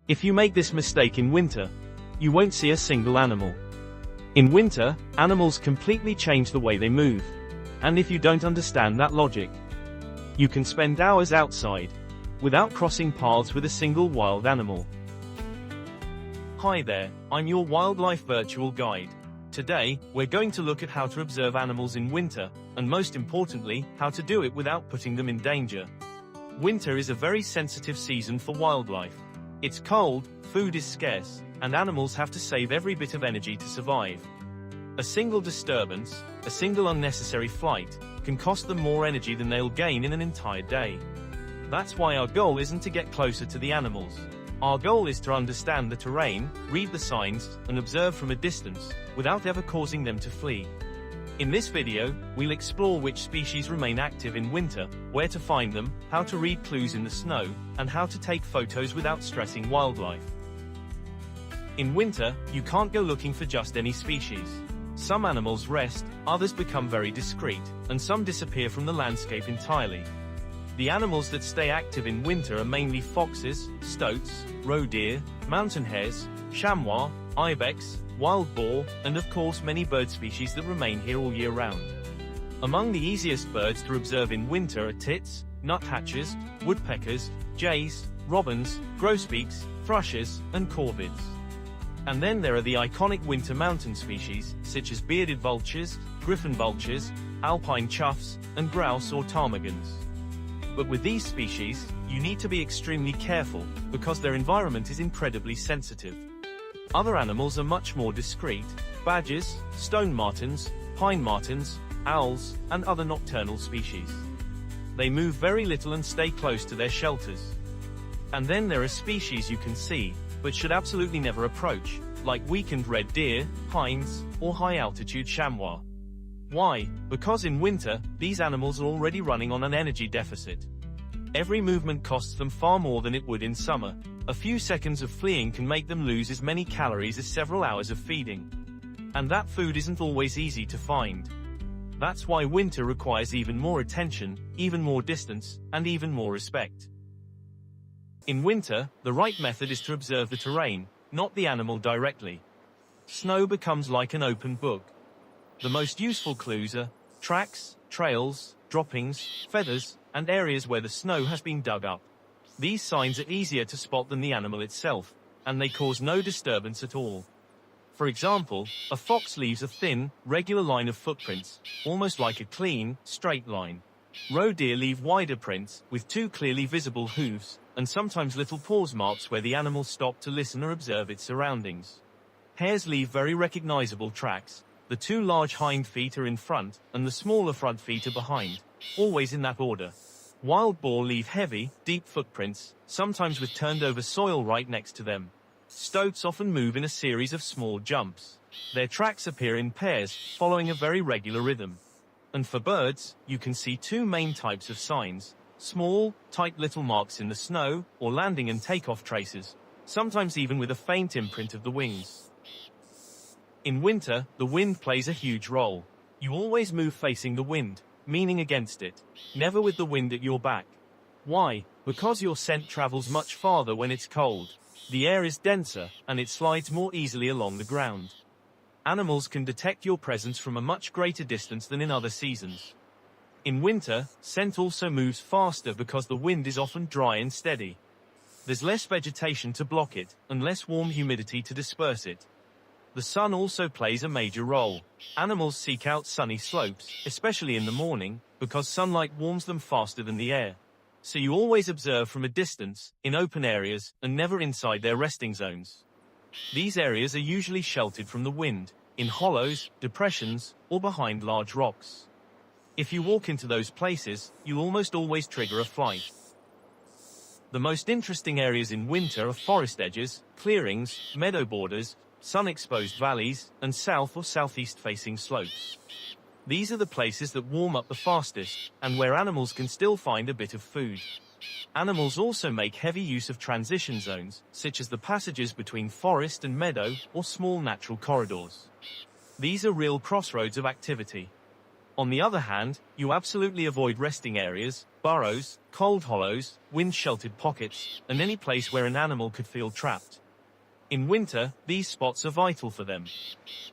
If you make this mistake in winter, you won't see a single animal. In winter, animals completely change the way they move. And if you don't understand that logic, you can spend hours outside without crossing paths with a single wild animal. Hi there, I'm your wildlife virtual guide. Today, we're going to look at how to observe animals in winter, and most importantly, how to do it without putting them in danger. Winter is a very sensitive season for wildlife. It's cold, food is scarce, and animals have to save every bit of energy to survive. A single disturbance, a single unnecessary flight, can cost them more energy than they'll gain in an entire day. That's why our goal isn't to get closer to the animals. Our goal is to understand the terrain, read the signs, and observe from a distance, without ever causing them to flee. In this video, we'll explore which species remain active in winter, where to find them, how to read clues in the snow, and how to take photos without stressing wildlife. In winter, you can't go looking for just any species. Some animals rest, others become very discreet, and some disappear from the landscape entirely. The animals that stay active in winter are mainly foxes, stoats, roe deer, mountain hares, chamois, ibex, wild boar, and of course many bird species that remain here all year round. Among the easiest birds to observe in winter are tits, nuthatches, woodpeckers, jays, robins, grosbeaks, thrushes, and corvids. And then there are the iconic winter mountain species, such as bearded vultures, griffon vultures, alpine choughs, and grouse or ptarmigans. But with these species, you need to be extremely careful, because their environment is incredibly sensitive. Other animals are much more discreet: badgers, stone martens, pine martens, owls, and other nocturnal species. They move very little and stay close to their shelters. And then there are species you can see, but should absolutely never approach, like weakened red deer, hinds, or high-altitude chamois. Why? Because in winter, these animals are already running on an energy deficit. Every movement costs them far more than it would in summer. A few seconds of fleeing can make them lose as many calories as several hours of feeding. And that food isn't always easy to find. That's why winter requires even more attention, even more distance, and even more respect. In winter, the right method is to observe the terrain, not the animal directly. Snow becomes like an open book. The most useful clues are tracks, trails, droppings, feathers, and areas where the snow has been dug up. These signs are easier to spot than the animal itself, and they cause no disturbance at all. For example, a fox leaves a thin, regular line of footprints, almost like a clean, straight line. Roe deer leave wider prints, with two clearly visible hooves, and sometimes little pause marks where the animal stopped to listen or observe its surroundings. Hares leave very recognizable tracks. The two large hind feet are in front, and the smaller front feet are behind, always in that order. Wild boar leave heavy, deep footprints, sometimes with turned-over soil right next to them. Stoats often move in a series of small jumps. Their tracks appear in pairs, following a very regular rhythm. And for birds, you can see two main types of signs: small, tight little marks in the snow, or landing and takeoff traces, sometimes even with a faint imprint of the wings. In winter, the wind plays a huge role. You always move facing the wind, meaning against it, never with the wind at your back. Why? Because your scent travels much farther when it's cold. The air is denser, and it slides more easily along the ground. Animals can detect your presence from a much greater distance than in other seasons. In winter, scent also moves faster because the wind is often dry and steady. There's less vegetation to block it, and less warm humidity to disperse it. The sun also plays a major role. Animals seek out sunny slopes, especially in the morning, because sunlight warms them faster than the air. So you always observe from a distance, in open areas, and never inside their resting zones. These areas are usually sheltered from the wind, in hollows, depressions, or behind large rocks. If you walk into those places, you'll almost always trigger a flight. The most interesting areas in winter are forest edges, clearings, meadow borders, sun-exposed valleys, and south or southeast-facing slopes. These are the places that warm up the fastest, and where animals can still find a bit of food. Animals also make heavy use of transition zones, such as the passages between forest and meadow, or small natural corridors. These are real crossroads of activity. On the other hand, you absolutely avoid resting areas, burrows, cold hollows, wind-sheltered pockets, and any place where an animal could feel trapped. In winter, these spots are vital for them.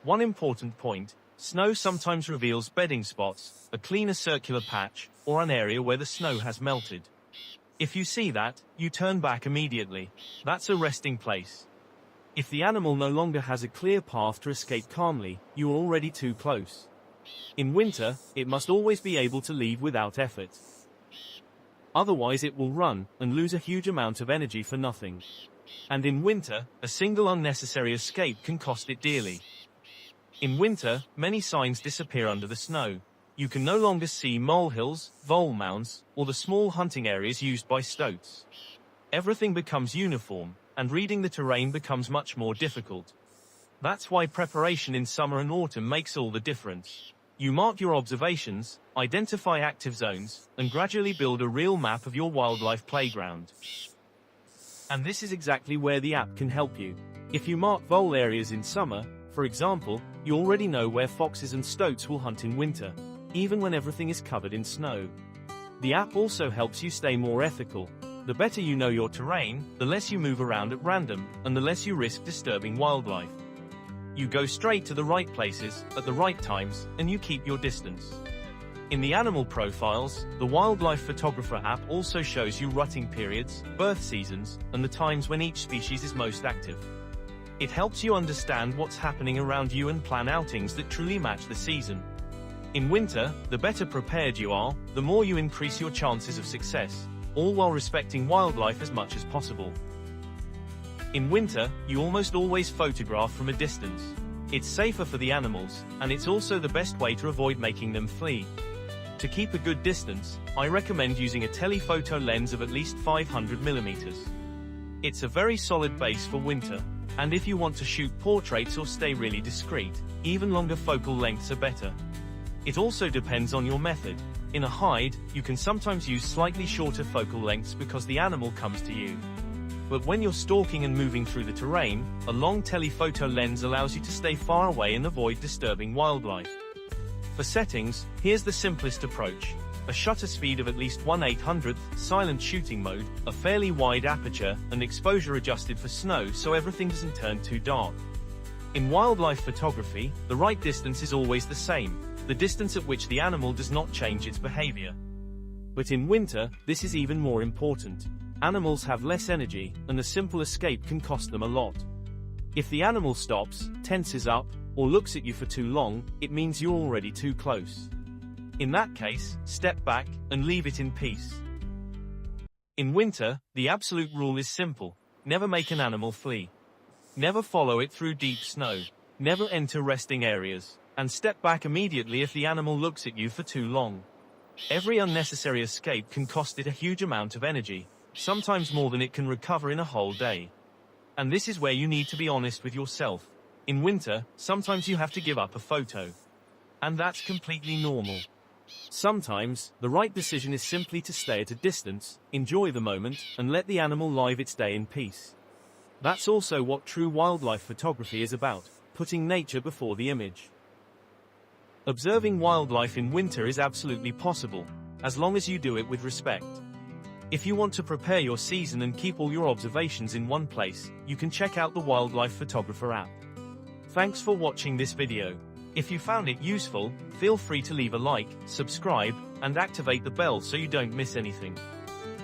One important point: snow sometimes reveals bedding spots, a cleaner circular patch, or an area where the snow has melted. If you see that, you turn back immediately. That's a resting place. If the animal no longer has a clear path to escape calmly, you are already too close. In winter, it must always be able to leave without effort. Otherwise it will run, and lose a huge amount of energy for nothing. And in winter, a single unnecessary escape can cost it dearly. In winter, many signs disappear under the snow. You can no longer see molehills, vole mounds, or the small hunting areas used by stoats. Everything becomes uniform, and reading the terrain becomes much more difficult. That's why preparation in summer and autumn makes all the difference. You mark your observations, identify active zones, and gradually build a real map of your wildlife playground. And this is exactly where the app can help you. If you mark vole areas in summer, for example, you already know where foxes and stoats will hunt in winter, even when everything is covered in snow. The app also helps you stay more ethical. The better you know your terrain, the less you move around at random, and the less you risk disturbing wildlife. You go straight to the right places, at the right times, and you keep your distance. In the animal profiles, the Wildlife Photographer app also shows you rutting periods, birth seasons, and the times when each species is most active. It helps you understand what's happening around you and plan outings that truly match the season. In winter, the better prepared you are, the more you increase your chances of success, all while respecting wildlife as much as possible. In winter, you almost always photograph from a distance. It's safer for the animals, and it's also the best way to avoid making them flee. To keep a good distance, I recommend using a telephoto lens of at least 500mm. It's a very solid base for winter, and if you want to shoot portraits or stay really discreet, even longer focal lengths are better. It also depends on your method. In a hide, you can sometimes use slightly shorter focal lengths because the animal comes to you. But when you're stalking and moving through the terrain, a long telephoto lens allows you to stay far away and avoid disturbing wildlife. For settings, here's the simplest approach: a shutter speed of at least 1/800th, silent shooting mode, a fairly wide aperture, and exposure adjusted for snow so everything doesn't turn too dark. In wildlife photography, the right distance is always the same, the distance at which the animal does not change its behavior. But in winter, this is even more important. Animals have less energy, and a simple escape can cost them a lot. If the animal stops, tenses up, or looks at you for too long, it means you're already too close. In that case, step back, and leave it in peace. In winter, the absolute rule is simple: never make an animal flee. Never follow it through deep snow. Never enter resting areas. And step back immediately if the animal looks at you for too long. Every unnecessary escape can cost it a huge amount of energy, sometimes more than it can recover in a whole day. And this is where you need to be honest with yourself. In winter, sometimes you have to give up a photo. And that's completely normal. Sometimes, the right decision is simply to stay at a distance, enjoy the moment, and let the animal live its day in peace. That's also what true wildlife photography is about: putting nature before the image. Observing wildlife in winter is absolutely possible, as long as you do it with respect. If you want to prepare your season and keep all your observations in one place, you can check out the Wildlife Photographer app. Thanks for watching this video. If you found it useful, feel free to leave a like, subscribe, and activate the bell so you don't miss anything.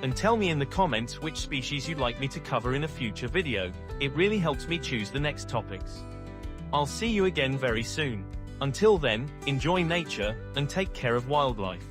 And tell me in the comments which species you'd like me to cover in a future video. It really helps me choose the next topics. I'll see you again very soon. Until then, enjoy nature, and take care of wildlife.